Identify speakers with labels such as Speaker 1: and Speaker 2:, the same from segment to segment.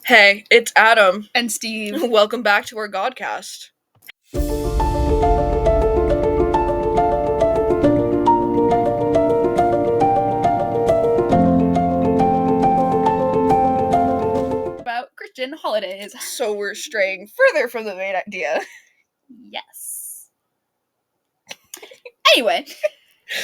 Speaker 1: Hey, it's Adam.
Speaker 2: And Steve.
Speaker 1: Welcome back to our Godcast.
Speaker 2: About Christian holidays.
Speaker 1: So we're straying further from the main idea.
Speaker 2: Yes. Anyway,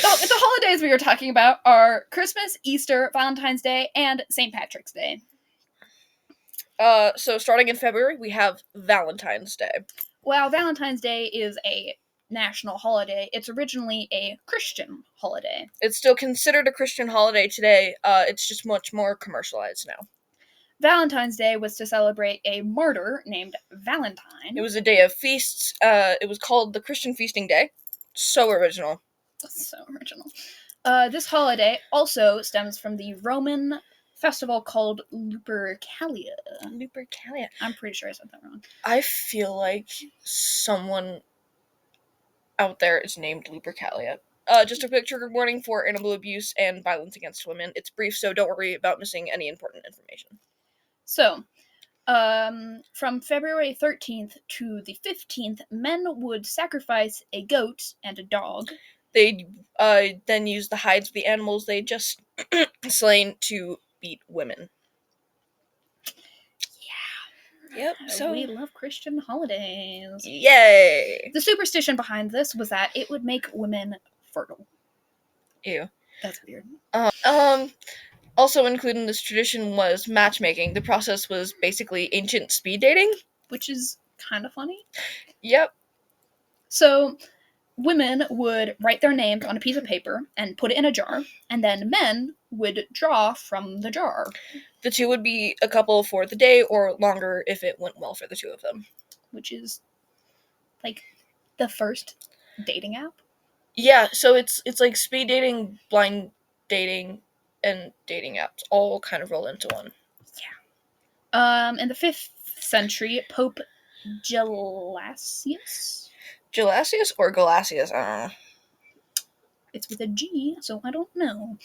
Speaker 2: the holidays we were talking about are Christmas, Easter, Valentine's Day, and St. Patrick's Day.
Speaker 1: So starting in February, we have Valentine's Day.
Speaker 2: While Valentine's Day is a national holiday, it's originally a Christian holiday.
Speaker 1: It's still considered a Christian holiday today. It's just much more commercialized now.
Speaker 2: Valentine's Day was to celebrate a martyr named Valentine.
Speaker 1: It was a day of feasts. It was called the Christian Feasting Day. So original.
Speaker 2: So original. This holiday also stems from the Roman festival called Lupercalia.
Speaker 1: Lupercalia.
Speaker 2: I'm pretty sure I said that wrong.
Speaker 1: I feel like someone out there is named Lupercalia. Just a quick trigger warning for animal abuse and violence against women. It's brief, so don't worry about missing any important information.
Speaker 2: So, from February 13th to the 15th, men would sacrifice a goat and a dog.
Speaker 1: They then use the hides of the animals they just slain to beat women.
Speaker 2: Yeah.
Speaker 1: Yep, so
Speaker 2: we love Christian holidays.
Speaker 1: Yay!
Speaker 2: The superstition behind this was that it would make women fertile.
Speaker 1: Ew.
Speaker 2: That's weird.
Speaker 1: Also included in this tradition was matchmaking. The process was basically ancient speed dating.
Speaker 2: Which is kind of funny.
Speaker 1: Yep.
Speaker 2: So, women would write their names on a piece of paper and put it in a jar, and then men would draw from the jar.
Speaker 1: The two would be a couple for the day or longer if it went well for the two of them.
Speaker 2: Which is, like, the first dating app?
Speaker 1: Yeah, so it's like speed dating, blind dating, and dating apps all kind of roll into one.
Speaker 2: Yeah. In the 5th century, Pope Gelasius?
Speaker 1: Gelasius or Galasius? I don't know.
Speaker 2: It's with a G, so I don't know.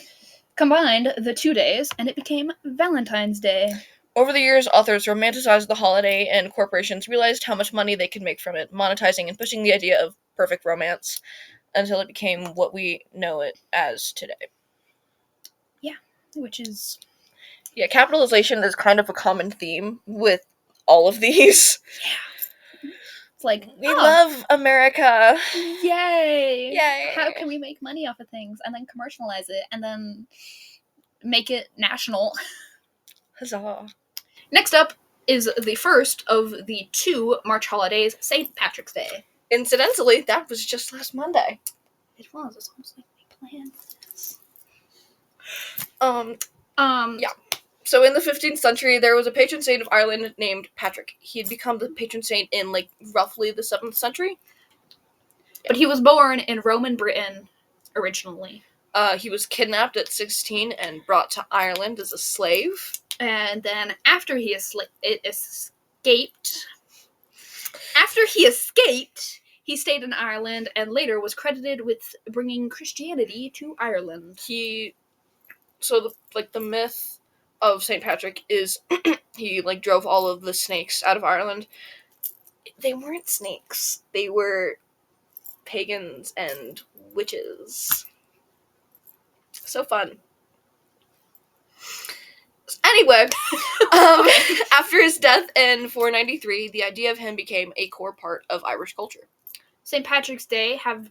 Speaker 2: Combined the 2 days, and it became Valentine's Day.
Speaker 1: Over the years, authors romanticized the holiday, and corporations realized how much money they could make from it, monetizing and pushing the idea of perfect romance until it became what we know it as today.
Speaker 2: Yeah, which is...
Speaker 1: Yeah, capitalization is kind of a common theme with all of these.
Speaker 2: Yeah. It's like,
Speaker 1: we love America.
Speaker 2: Yay!
Speaker 1: Yay!
Speaker 2: How can we make money off of things and then commercialize it and then make it national?
Speaker 1: Huzzah.
Speaker 2: Next up is the first of the 2 March holidays, St. Patrick's Day.
Speaker 1: Incidentally, that was just last Monday.
Speaker 2: It was. It's almost like we planned this.
Speaker 1: Yeah. So in the 15th century, there was a patron saint of Ireland named Patrick. He had become the patron saint in, roughly the 7th century.
Speaker 2: But he was born in Roman Britain originally.
Speaker 1: He was kidnapped at 16 and brought to Ireland as a slave.
Speaker 2: And then after he escaped, he stayed in Ireland and later was credited with bringing Christianity to Ireland.
Speaker 1: The myth of St. Patrick is he drove all of the snakes out of Ireland. They weren't snakes. They were pagans and witches. So fun. Anyway, after his death in 493, the idea of him became a core part of Irish culture.
Speaker 2: St. Patrick's Day has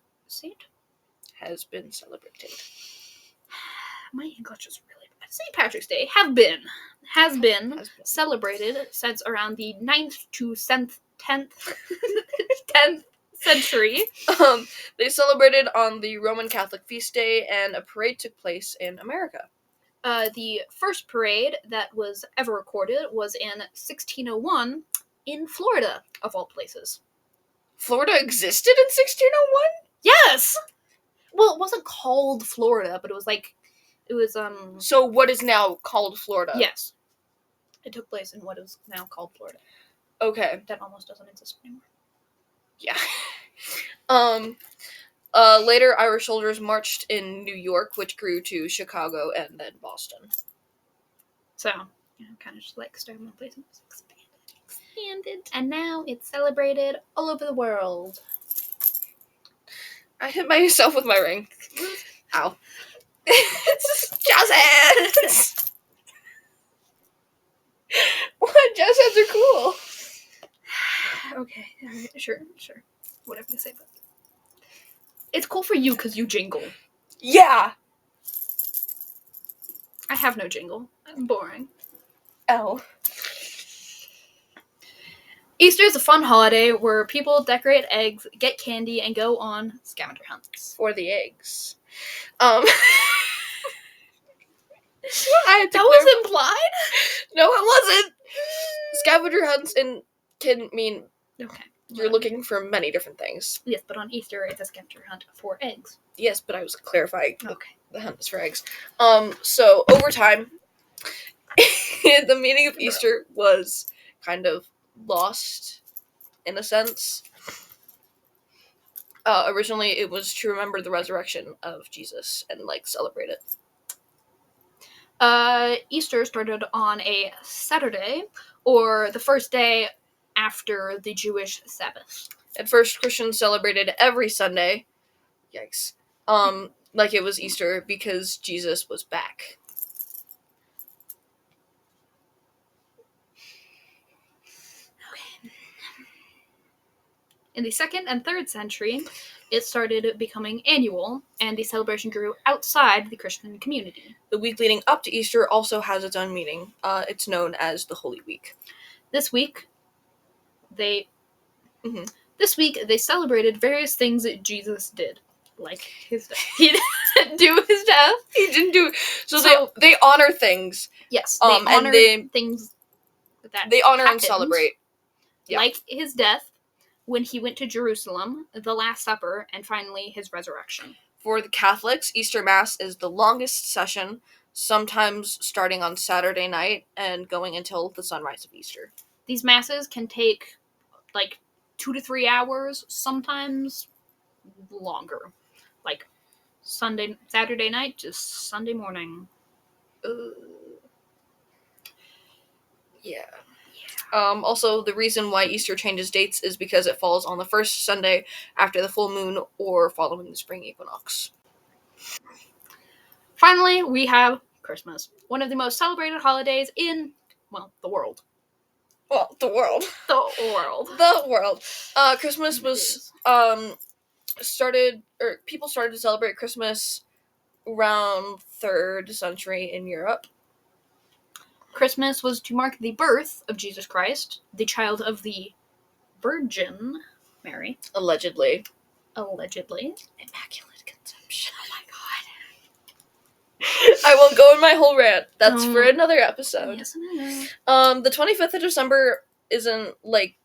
Speaker 1: been celebrated.
Speaker 2: My English is really bad. St. Patrick's Day has been celebrated since around the 9th to 10th century.
Speaker 1: They celebrated on the Roman Catholic feast day, and a parade took place in America.
Speaker 2: The first parade that was ever recorded was in 1601 in Florida, of all places.
Speaker 1: Florida existed in 1601?
Speaker 2: Yes! Well, it wasn't called Florida, but it was
Speaker 1: So what is now called Florida?
Speaker 2: Yes. It took place in what is now called Florida.
Speaker 1: Okay.
Speaker 2: That almost doesn't exist anymore.
Speaker 1: Yeah. Later, Irish soldiers marched in New York, which grew to Chicago and then Boston.
Speaker 2: So, kind of just like started one place and it's expanded. And now it's celebrated all over the world.
Speaker 1: I hit myself with my ring. Ow. It's jazz hands! What? Jazz hands are cool.
Speaker 2: Okay, alright, sure. Whatever you say, but it's cool for you because you jingle.
Speaker 1: Yeah!
Speaker 2: I have no jingle. I'm boring.
Speaker 1: Oh.
Speaker 2: Easter is a fun holiday where people decorate eggs, get candy, and go on scavenger hunts.
Speaker 1: For the eggs.
Speaker 2: That was implied?
Speaker 1: No, it wasn't! Scavenger hunts can mean
Speaker 2: Okay.
Speaker 1: you're looking for many different things.
Speaker 2: Yes, but on Easter it's a scavenger hunt for eggs.
Speaker 1: Yes, but I was clarifying
Speaker 2: Okay.
Speaker 1: the hunt is for eggs. So over time, the meaning of Easter was kind of lost, in a sense. Originally, it was to remember the resurrection of Jesus and, like, celebrate it.
Speaker 2: Easter started on a Saturday, or the first day after the Jewish Sabbath.
Speaker 1: At first, Christians celebrated every Sunday. Yikes. Like it was Easter because Jesus was back.
Speaker 2: Okay. In the 2nd and 3rd century, it started becoming annual, and the celebration grew outside the Christian community.
Speaker 1: The week leading up to Easter also has its own meaning. It's known as the Holy Week.
Speaker 2: This week, they celebrated various things that Jesus did, like his death. He didn't do his death.
Speaker 1: He didn't do. So they honor things.
Speaker 2: Yes, they honor things that
Speaker 1: they honor
Speaker 2: happened,
Speaker 1: and celebrate. Yeah.
Speaker 2: Like his death, when he went to Jerusalem, the Last Supper, and finally his resurrection.
Speaker 1: For the Catholics, Easter Mass is the longest session, sometimes starting on Saturday night and going until the sunrise of Easter.
Speaker 2: These masses can take like 2 to 3 hours, sometimes longer. Like Saturday night to Sunday morning.
Speaker 1: Yeah. Also, the reason why Easter changes dates is because it falls on the first Sunday after the full moon or following the spring equinox.
Speaker 2: Finally, we have Christmas, one of the most celebrated holidays in, well, the world.
Speaker 1: Well, the world.
Speaker 2: The world.
Speaker 1: Christmas was people started to celebrate Christmas around 3rd century in Europe.
Speaker 2: Christmas was to mark the birth of Jesus Christ, the child of the Virgin Mary.
Speaker 1: Allegedly.
Speaker 2: Immaculate conception. Oh my
Speaker 1: god. I won't go in my whole rant. That's for another episode.
Speaker 2: Yes, I know.
Speaker 1: The 25th of December isn't, like,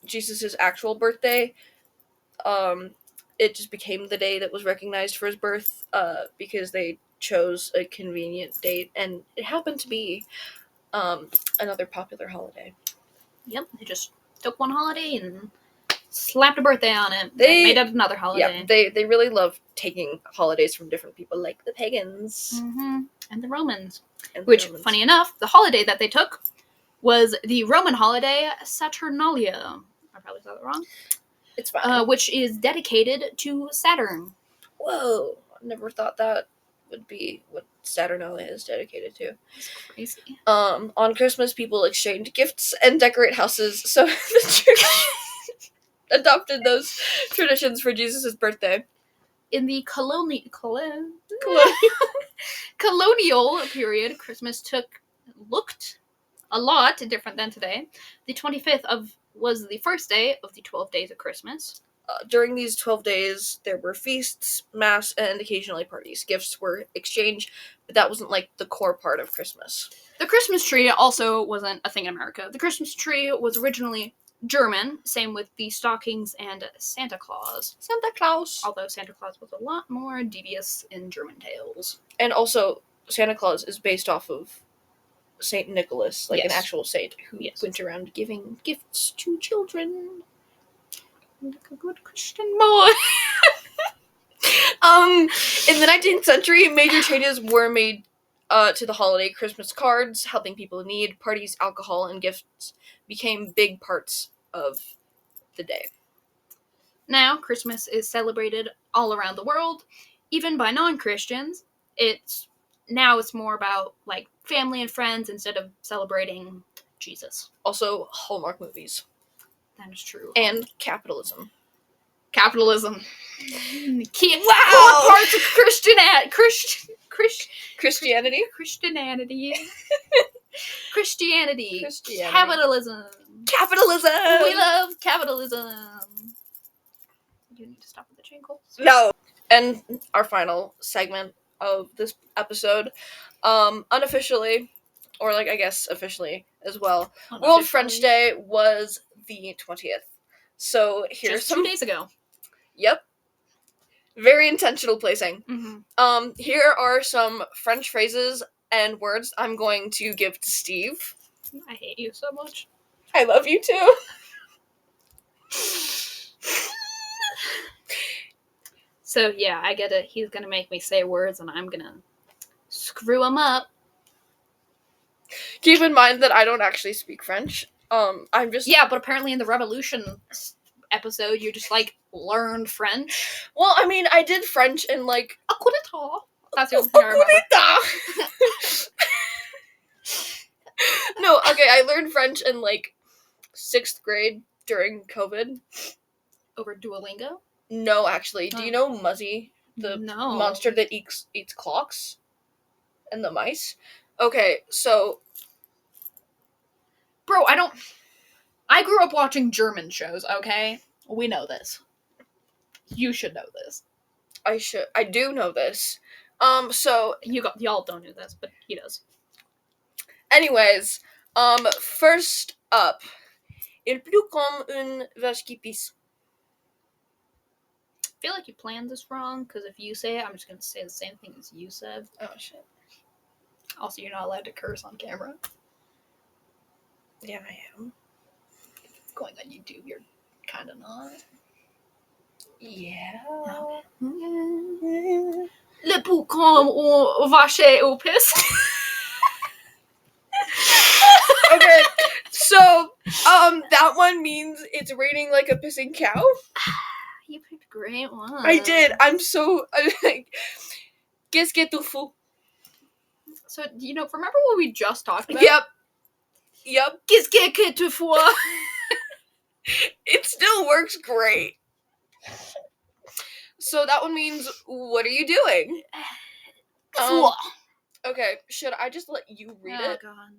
Speaker 1: Jesus' actual birthday. It just became the day that was recognized for his birth, because they chose a convenient date, and it happened to be another popular holiday.
Speaker 2: Yep, they just took one holiday and slapped a birthday on it. They made it another holiday.
Speaker 1: Yeah, they really love taking holidays from different people, like the pagans.
Speaker 2: Mm-hmm. And the Romans. Funny enough, the holiday that they took was the Roman holiday Saturnalia. I probably said that wrong.
Speaker 1: It's fine.
Speaker 2: Which is dedicated to Saturn.
Speaker 1: Whoa, I never thought that would be what Saturnalia is dedicated to.
Speaker 2: That's crazy.
Speaker 1: On Christmas, people exchange gifts and decorate houses, so the church adopted those traditions for Jesus' birthday.
Speaker 2: In the colonial period, Christmas looked a lot different than today. The 25th was the first day of the 12 days of Christmas.
Speaker 1: During these 12 days, there were feasts, mass, and occasionally parties. Gifts were exchanged, but that wasn't, like, the core part of Christmas.
Speaker 2: The Christmas tree also wasn't a thing in America. The Christmas tree was originally German, same with the stockings and Santa Claus. Although Santa Claus was a lot more devious in German tales. And
Speaker 1: also, Santa Claus is based off of Saint Nicholas, like an actual saint who went around giving gifts to children.
Speaker 2: Like a good Christian boy.
Speaker 1: In the 19th century, major changes were made to the holiday. Christmas cards, helping people in need, parties, alcohol, and gifts became big parts of the day.
Speaker 2: Now, Christmas is celebrated all around the world, even by non-Christians. It's more about like family and friends instead of celebrating Jesus.
Speaker 1: Also, Hallmark movies.
Speaker 2: That is true.
Speaker 1: And capitalism.
Speaker 2: Capitalism. Core
Speaker 1: Wow!
Speaker 2: parts of Christianity.
Speaker 1: Christianity.
Speaker 2: Christianity.
Speaker 1: Christianity.
Speaker 2: Capitalism.
Speaker 1: Capitalism!
Speaker 2: We love capitalism. You need to stop with the jingles.
Speaker 1: No! And our final segment of this episode, unofficially, or like I guess officially as well, World French Day was the 20th. So here's
Speaker 2: just 2 days ago.
Speaker 1: Yep. Very intentional placing.
Speaker 2: Mm-hmm.
Speaker 1: Here are some French phrases and words I'm going to give to Steve.
Speaker 2: I hate you so much.
Speaker 1: I love you too.
Speaker 2: So yeah, I get it. He's gonna make me say words and I'm gonna screw him up.
Speaker 1: Keep in mind that I don't actually speak French. I'm just...
Speaker 2: Yeah, but apparently in the Revolution episode, you just, like, learned French.
Speaker 1: Well, I mean, I did French in, like...
Speaker 2: A coup d'etat. That's the only thing I remember.
Speaker 1: No, okay, I learned French in, like, 6th grade during COVID.
Speaker 2: Over Duolingo?
Speaker 1: No, actually. Do you know Muzzy? The
Speaker 2: No.
Speaker 1: monster that eats clocks? And the mice? Okay, so...
Speaker 2: Bro, I grew up watching German shows, okay? We know this. You should know this.
Speaker 1: I do know this. So...
Speaker 2: Y'all don't know this, but he does.
Speaker 1: Anyways, first up. Il pleut comme une vache qui pisse.
Speaker 2: I feel like you planned this wrong, because if you say it, I'm just going to say the same thing as you said.
Speaker 1: Oh, shit.
Speaker 2: Also, you're not allowed to curse on camera.
Speaker 1: Yeah, I am.
Speaker 2: Going on YouTube, you're kind of not.
Speaker 1: Yeah.
Speaker 2: Le pou comme on vache au pisse.
Speaker 1: Okay, so, that one means it's raining like a pissing cow.
Speaker 2: You picked a great one.
Speaker 1: I did. I'm like, qu'est-ce que tu fous?
Speaker 2: So, remember what we just talked about?
Speaker 1: Yep.
Speaker 2: Qu'est-ce que tu fous?
Speaker 1: It still works great. So that one means, what are you doing? Okay, should I just let you read it?
Speaker 2: God.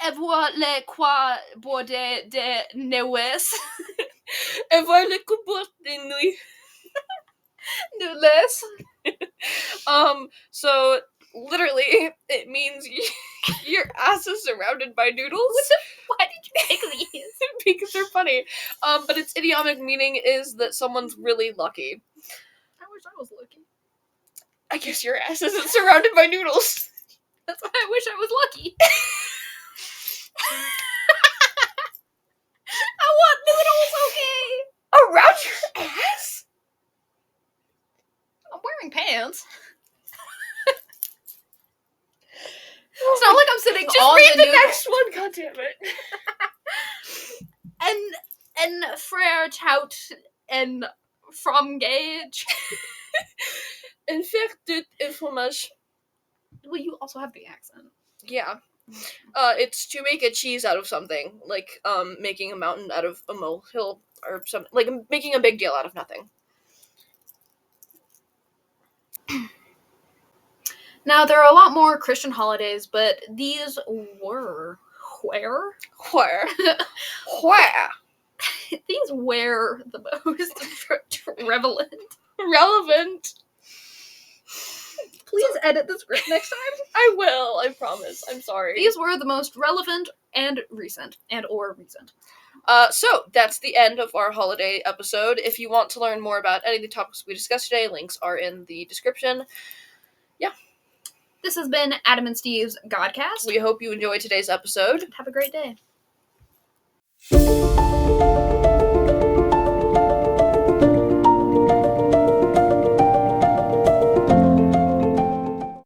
Speaker 2: Avoir le quoi border de nues.
Speaker 1: Avoir le coup de nuit.
Speaker 2: Nules.
Speaker 1: So literally, it means your ass is surrounded by noodles.
Speaker 2: Why did you pick these?
Speaker 1: Because they're funny. But its idiomatic meaning is that someone's really lucky.
Speaker 2: I wish I was lucky.
Speaker 1: I guess your ass isn't surrounded by noodles.
Speaker 2: That's why I wish I was lucky. I want noodles, okay?
Speaker 1: Around your ass?
Speaker 2: I'm wearing pants. It's not like I'm sitting
Speaker 1: Just
Speaker 2: on
Speaker 1: read
Speaker 2: the
Speaker 1: the
Speaker 2: noodle.
Speaker 1: next one, goddammit.
Speaker 2: And frère tout and from gauge.
Speaker 1: And faire tout et fromage.
Speaker 2: Well, you also have the accent.
Speaker 1: Yeah. It's to make a cheese out of something, like making a mountain out of a molehill or something, like making a big deal out of nothing.
Speaker 2: Now, there are a lot more Christian holidays, but these were where? These were the most relevant. Please edit the script next time.
Speaker 1: I will, I promise. I'm sorry.
Speaker 2: These were the most relevant and recent.
Speaker 1: So, that's the end of our holiday episode. If you want to learn more about any of the topics we discussed today, links are in the description. Yeah.
Speaker 2: This has been Adam and Steve's Godcast.
Speaker 1: We hope you enjoyed today's episode.
Speaker 2: Have a great day.